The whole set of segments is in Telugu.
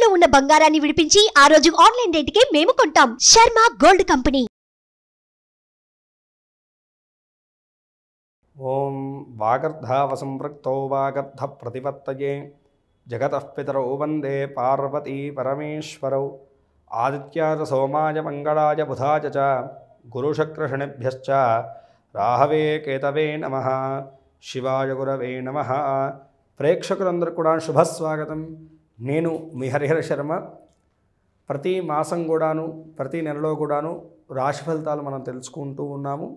తాకట్టులో ఉన్న బంగారాన్ని విడిపించి ఆ రోజు ఆన్లైన్ రేటుకే మేము కొంటాం. Sharma gold company. ఓం వాగర్ధావసంపృక్తో వాగర్ధ ప్రతిపత్తయే జగతః పితరౌ వందే పార్వతీ పరమేశ్వరౌ ఆదిత్యాయ సోమాయ మంగళాయ బుధాయ చ గురుశుక్రశనిభ్యశ్చ రాహవే కేతవే నమః. శివాయ గురవే నమః. ప్రేక్షకులందరూ కూడా శుభస్వాగతం. నేను మీ హరిహర శర్మ. ప్రతి మాసం కూడాను ప్రతి నెలలో కూడాను రాశి ఫలితాలు మనం తెలుసుకుంటూ ఉన్నాము.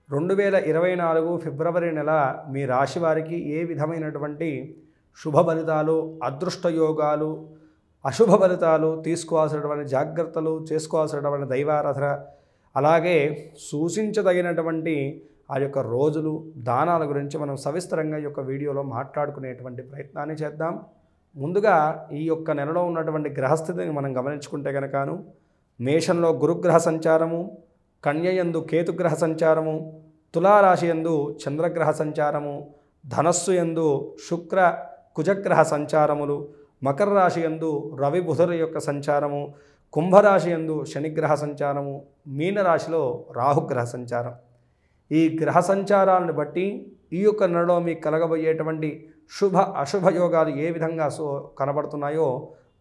2024 ఫిబ్రవరి నెల మీ రాశి వారికి ఏ విధమైనటువంటి శుభ ఫలితాలు, అదృష్ట యోగాలు, అశుభ ఫలితాలు, తీసుకోవాల్సినటువంటి జాగ్రత్తలు, చేసుకోవాల్సినటువంటి దైవారాధన, అలాగే సూచించదగినటువంటి ఆ యొక్క రోజులు, దానాల గురించి మనం సవిస్తరంగా ఈ యొక్క వీడియోలో మాట్లాడుకునేటువంటి ప్రయత్నాన్ని చేద్దాం. ముందుగా ఈ యొక్క నెలలో ఉన్నటువంటి గ్రహస్థితిని మనం గమనించుకుంటే కనుకను మేషంలో గురుగ్రహ సంచారము, కన్యయందు కేతుగ్రహ సంచారము, తులారాశి యందు చంద్రగ్రహ సంచారము, ధనస్సు యందు శుక్ర కుజగ్రహ సంచారములు, మకర రాశి యందు రవి బుధుల యొక్క సంచారము, కుంభరాశి యందు శనిగ్రహ సంచారము, మీనరాశిలో రాహుగ్రహ సంచారం. ఈ గ్రహ సంచారాలను బట్టి ఈ యొక్క నెలలో మీకు కలగబోయేటువంటి శుభ అశుభ యోగాలు ఏ విధంగా కనబడుతున్నాయో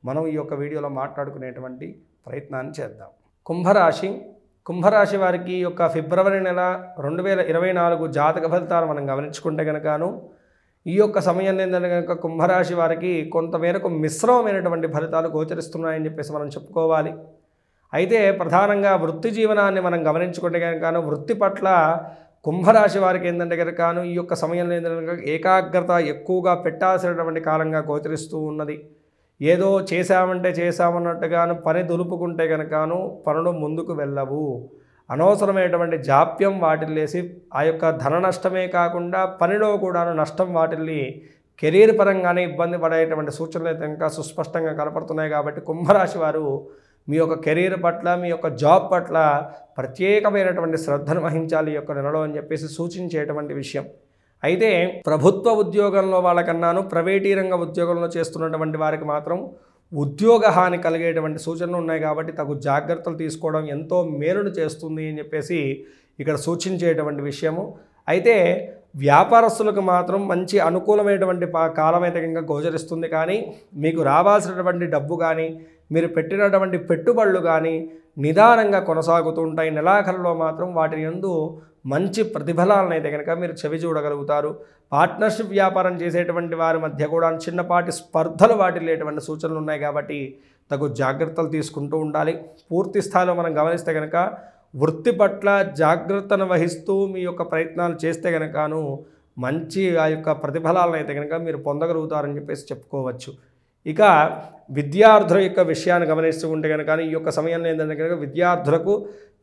మనం ఈ యొక్క వీడియోలో మాట్లాడుకునేటువంటి ప్రయత్నాన్ని చేద్దాం. కుంభరాశి వారికి ఈ యొక్క ఫిబ్రవరి నెల 2024 జాతక ఫలితాలు మనం గమనించుకుంటే కనుకను ఈ యొక్క సమయంలో ఏంటంటే కనుక కుంభరాశి వారికి కొంతమేరకు మిశ్రమమైనటువంటి ఫలితాలు గోచరిస్తున్నాయని చెప్పేసి మనం చెప్పుకోవాలి. అయితే ప్రధానంగా వృత్తి జీవనాన్ని మనం గమనించుకుంటే కనుక వృత్తి పట్ల కుంభరాశి వారికి ఏంటంటే కనుక ఈ యొక్క సమయంలో ఏంటంటే కనుక ఏకాగ్రత ఎక్కువగా పెట్టాల్సినటువంటి కాలంగా గోచరిస్తూ ఉన్నది. ఏదో చేశామన్నట్టుగాను పని దులుపుకుంటే కనుకను పనులు ముందుకు వెళ్ళవు. అనవసరమైనటువంటి జాప్యం వాటిల్లేసి ఆ యొక్క ధన నష్టమే కాకుండా పనిలో కూడాను నష్టం వాటిల్లి కెరీర్ పరంగానే ఇబ్బంది పడేటువంటి సూచనలు అయితే ఇంకా సుస్పష్టంగా కనపడుతున్నాయి. కాబట్టి కుంభరాశి వారు మీ యొక్క కెరీర్ పట్ల, మీ యొక్క జాబ్ పట్ల ప్రత్యేకమైనటువంటి శ్రద్ధను వహించాలి ఈ యొక్క నెలలో అని చెప్పేసి సూచించేటువంటి విషయం. అయితే ప్రభుత్వ ఉద్యోగంలో వాళ్ళకన్నాను ప్రైవేటీ రంగ ఉద్యోగంలో చేస్తున్నటువంటి వారికి మాత్రం ఉద్యోగ హాని కలిగేటువంటి సూచనలు ఉన్నాయి. కాబట్టి తగు జాగ్రత్తలు తీసుకోవడం ఎంతో మేలును చేస్తుంది అని చెప్పేసి ఇక్కడ సూచించేటువంటి విషయము. అయితే వ్యాపారస్తులకు మాత్రం మంచి అనుకూలమైనటువంటి కాలం అయితే ఇంకా గోచరిస్తుంది. కానీ మీకు రావాల్సినటువంటి డబ్బు కానీ, మీరు పెట్టినటువంటి పెట్టుబడులు కానీ నిదానంగా కొనసాగుతూ ఉంటాయి. నెలాఖరులో మాత్రం వాటి యందు మంచి ప్రతిఫలాలను అయితే కనుక మీరు చెవి చూడగలుగుతారు. పార్ట్నర్షిప్ వ్యాపారం చేసేటువంటి వారి మధ్య కూడా చిన్నపాటి స్పర్ధలు వాటిల్లేటువంటి సూచనలు ఉన్నాయి. కాబట్టి తగు జాగ్రత్తలు తీసుకుంటూ ఉండాలి. పూర్తి స్థాయిలో మనం గమనిస్తే కనుక వృత్తి పట్ల జాగ్రత్తను వహిస్తూ మీ యొక్క ప్రయత్నాలు చేస్తే కనుకను మంచి ఆ యొక్క ప్రతిఫలాలను అయితే కనుక మీరు పొందగలుగుతారని చెప్పేసి చెప్పుకోవచ్చు. ఇక విద్యార్థుల యొక్క విషయాన్ని గమనిస్తూ ఉంటే కనుక ఈ యొక్క సమయంలో ఏంటంటే కనుక విద్యార్థులకు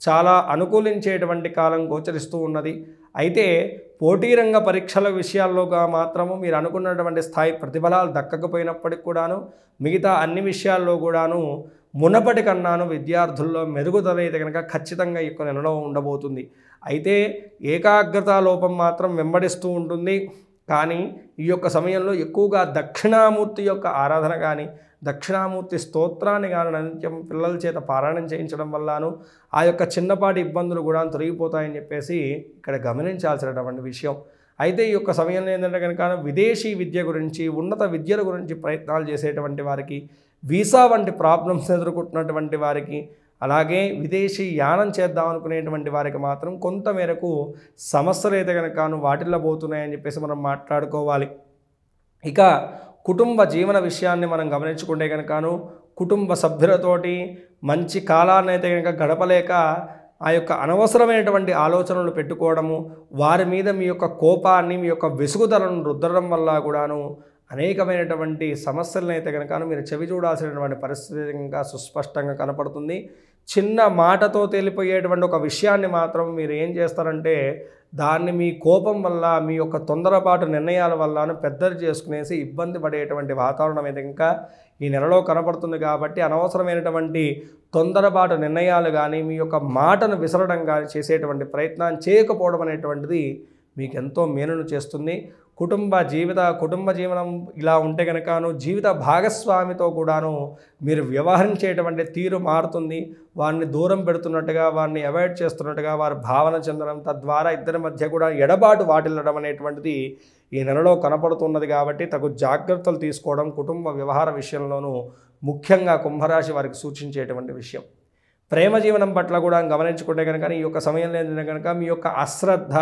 చాలా అనుకూలించేటువంటి కాలం గోచరిస్తూ ఉన్నది. అయితే పోటీ రంగ పరీక్షల విషయాల్లోగా మాత్రము మీరు అనుకున్నటువంటి స్థాయి ప్రతిఫలాలు దక్కకపోయినప్పటికి కూడాను మిగతా అన్ని విషయాల్లో కూడాను మునపటి కన్నాను విద్యార్థుల్లో మెరుగుదల అయితే కనుక ఖచ్చితంగా ఈ యొక్క నెలలో ఉండబోతుంది. అయితే ఏకాగ్రత లోపం మాత్రం వెంబడిస్తూ ఉంటుంది. కానీ ఈ యొక్క సమయంలో ఎక్కువగా దక్షిణామూర్తి యొక్క ఆరాధన కానీ, దక్షిణామూర్తి స్తోత్రాన్ని కానీ నిత్యం పిల్లల చేత పారాయణం చేయించడం వల్లను ఆ యొక్క చిన్నపాటి ఇబ్బందులు కూడా తొలగిపోతాయని చెప్పేసి ఇక్కడ గమనించాల్సినటువంటి విషయం. అయితే ఈ యొక్క సమయంలో ఏంటంటే కనుక విదేశీ విద్య గురించి, ఉన్నత విద్యల గురించి ప్రయత్నాలు చేసేటువంటి వారికి, వీసా వంటి ప్రాబ్లమ్స్ ఎదుర్కొంటున్నటువంటి వారికి, అలాగే విదేశీ యానం చేద్దాం అనుకునేటువంటి వారికి మాత్రం కొంతమేరకు సమస్యలు అయితే కనుక వాటిల్లో పోతున్నాయని చెప్పేసి మనం మాట్లాడుకోవాలి. ఇక కుటుంబ జీవన విషయాన్ని మనం గమనించుకుంటే కనుకను కుటుంబ సభ్యులతోటి మంచి కాలాన్ని అయితే కనుక గడపలేక ఆ యొక్క అనవసరమైనటువంటి ఆలోచనలు పెట్టుకోవడము, వారి మీద మీ యొక్క కోపాన్ని, మీ యొక్క విసుగుదలను రుద్దడం వల్ల కూడాను అనేకమైనటువంటి సమస్యలను అయితే కనుక మీరు చెవి చూడాల్సినటువంటి పరిస్థితి ఇంకా సుస్పష్టంగా కనపడుతుంది. చిన్న మాటతో తేలిపోయేటువంటి ఒక విషయాన్ని మాత్రం మీరు ఏం చేస్తారంటే దాన్ని మీ కోపం వల్ల, మీ యొక్క తొందరపాటు నిర్ణయాల వల్ల పెద్దలు చేసుకునేసి ఇబ్బంది పడేటువంటి వాతావరణం అయితే ఇంకా ఈ నెలలో కనపడుతుంది. కాబట్టి అనవసరమైనటువంటి తొందరపాటు నిర్ణయాలు కానీ, మీ యొక్క మాటను విసరడం కానీ చేసేటువంటి ప్రయత్నం చేయకపోవడం అనేటువంటిది మీకు ఎంతో మేలును చేస్తుంది. కుటుంబ జీవనం ఇలా ఉంటే కనుకను జీవిత భాగస్వామితో కూడాను మీరు వ్యవహరించేటువంటి తీరు మారుతుంది. వారిని దూరం పెడుతున్నట్టుగా, వారిని అవాయిడ్ చేస్తున్నట్టుగా వారు భావన చెందడం, తద్వారా ఇద్దరి మధ్య కూడా ఎడబాటు వాటిల్లడం అనేటువంటిది ఈ నెలలో కనపడుతున్నది. కాబట్టి తగు జాగ్రత్తలు తీసుకోవడం కుటుంబ వ్యవహార విషయంలోనూ ముఖ్యంగా కుంభరాశి వారికి సూచించేటువంటి విషయం. ప్రేమ జీవనం పట్ల కూడా గమనించుకుంటే కనుక ఈ యొక్క సమయంలో ఏంటంటే కనుక మీ యొక్క అశ్రద్ధ,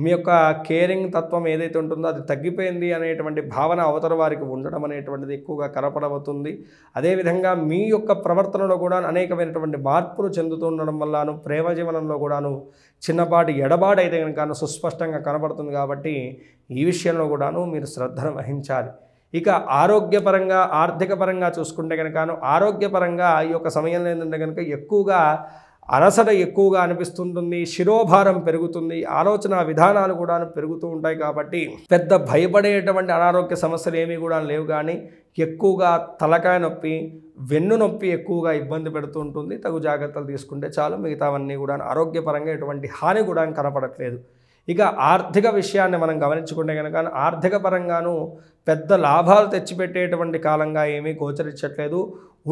మీ యొక్క కేరింగ్ తత్వం ఏదైతే ఉంటుందో అది తగ్గిపోయింది అనేటువంటి భావన అవతల వారికి ఉండడం అనేటువంటిది ఎక్కువగా కనపడబోతుంది. అదేవిధంగా మీ యొక్క ప్రవర్తనలో కూడా అనేకమైనటువంటి మార్పులు చెందుతుండడం వల్లను ప్రేమ జీవనంలో కూడాను చిన్నపాటి ఎడబాటు అయితే కనుక సుస్పష్టంగా కనపడుతుంది. కాబట్టి ఈ విషయంలో కూడాను మీరు శ్రద్ధను వహించాలి. ఇక ఆరోగ్యపరంగా, ఆర్థిక పరంగా చూసుకుంటే కనుక ఆరోగ్యపరంగా ఈ యొక్క సమయంలో ఏంటంటే కనుక ఎక్కువగా అలసట ఎక్కువగా అనిపిస్తుంటుంది, శిరోభారం పెరుగుతుంది, ఆలోచన విధానాలు కూడా పెరుగుతూ ఉంటాయి. కాబట్టి పెద్ద భయపడేటువంటి అనారోగ్య సమస్యలు ఏమీ కూడా లేవు. కానీ ఎక్కువగా తలకాయ నొప్పి, వెన్ను నొప్పి ఎక్కువగా ఇబ్బంది పెడుతూ ఉంటుంది. తగు జాగ్రత్తలు తీసుకుంటే చాలు, మిగతావన్నీ కూడా ఆరోగ్యపరంగా ఎటువంటి హాని కూడా కనపడట్లేదు. ఇక ఆర్థిక విషయాన్ని మనం గమనించుకుంటే కనుక ఆర్థిక పరంగాను పెద్ద లాభాలు తెచ్చిపెట్టేటువంటి కాలంగా ఏమీ గోచరించట్లేదు.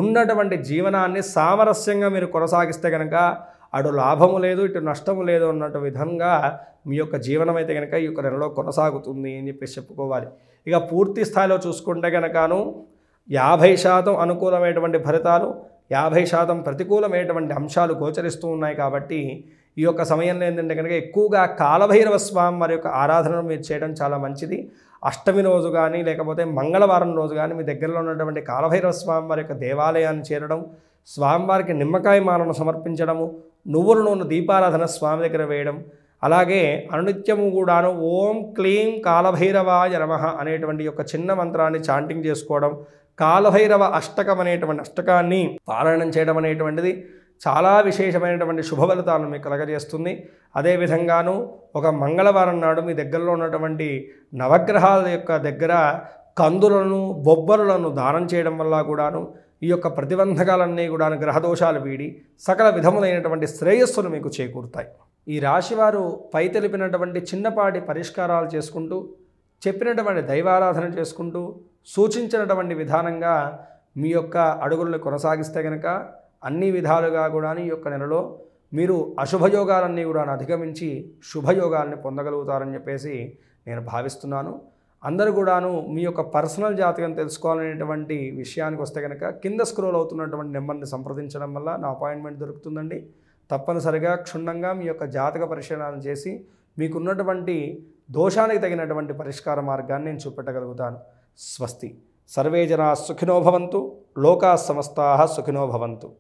ఉన్నటువంటి జీవనాన్ని సామరస్యంగా మీరు కొనసాగిస్తే కనుక అటు లాభము లేదు, ఇటు నష్టము లేదు అన్నట్టు విధంగా మీ యొక్క జీవనం అయితే కనుక ఈ యొక్క నెలలో కొనసాగుతుంది అని చెప్పేసి చెప్పుకోవాలి. ఇక పూర్తి స్థాయిలో చూసుకుంటే కనుకను 50% అనుకూలమైనటువంటి ఫలితాలు, 50% ప్రతికూలమైనటువంటి అంశాలు గోచరిస్తూ ఉన్నాయి. కాబట్టి ఈ యొక్క సమయంలో ఏంటంటే కనుక ఎక్కువగా కాలభైరవ స్వామి వారి యొక్క ఆరాధనను మీరు చేయడం చాలా మంచిది. అష్టమి రోజు కానీ లేకపోతే మంగళవారం రోజు కానీ మీ దగ్గరలో ఉన్నటువంటి కాలభైరవ స్వామి వారి యొక్క దేవాలయాన్ని చేరడం, స్వామివారికి నిమ్మకాయ మాలను సమర్పించడము, నువ్వుల నూనె దీపారాధన స్వామి దగ్గర వేయడం, అలాగే అనునిత్యము కూడాను ఓం క్లీం కాలభైరవాయ నమః అనేటువంటి యొక్క చిన్న మంత్రాన్ని చాంటింగ్ చేసుకోవడం, కాలభైరవ అష్టకం అనేటువంటి అష్టకాన్ని పారాయణం చేయడం అనేటువంటిది చాలా విశేషమైనటువంటి శుభఫలితాలను మీకు కలగజేస్తుంది. అదేవిధంగాను ఒక మంగళవారం నాడు మీ దగ్గరలో ఉన్నటువంటి నవగ్రహాల యొక్క దగ్గర కందులను, బొబ్బరులను దానం చేయడం వల్ల కూడాను ఈ యొక్క ప్రతిబంధకాలన్నీ కూడా గ్రహదోషాలు వీడి సకల విధములైనటువంటి శ్రేయస్సులు మీకు చేకూరుతాయి. ఈ రాశివారు పై తెలిపినటువంటి చిన్నపాటి పరిష్కారాలు చేసుకుంటూ, చెప్పినటువంటి దైవారాధన చేసుకుంటూ, సూచించినటువంటి విధానంగా మీ యొక్క అడుగులను కొనసాగిస్తే కనుక అన్ని విధాలుగా కూడా ఈ యొక్క నెలలో మీరు అశుభయోగాలన్నీ కూడా అధిగమించి శుభయోగాల్ని పొందగలుగుతారని చెప్పేసి నేను భావిస్తున్నాను. అందరూ కూడాను మీ యొక్క పర్సనల్ జాతకం తెలుసుకోవాలనేటువంటి విషయానికి వస్తే కనుక కింద స్క్రోల్ అవుతున్నటువంటి నెంబర్ని సంప్రదించడం వల్ల నా అపాయింట్మెంట్ దొరుకుతుందండి. తప్పనిసరిగా క్షుణ్ణంగా మీ యొక్క జాతక పరిశీలన చేసి మీకున్నటువంటి దోషానికి తగినటువంటి పరిష్కార మార్గాన్ని నేను చూపెట్టగలుగుతాను. స్వస్తి. సర్వే జనా సుఖినో భవంతు. లోకా సమస్తాః సుఖినో భవంతు.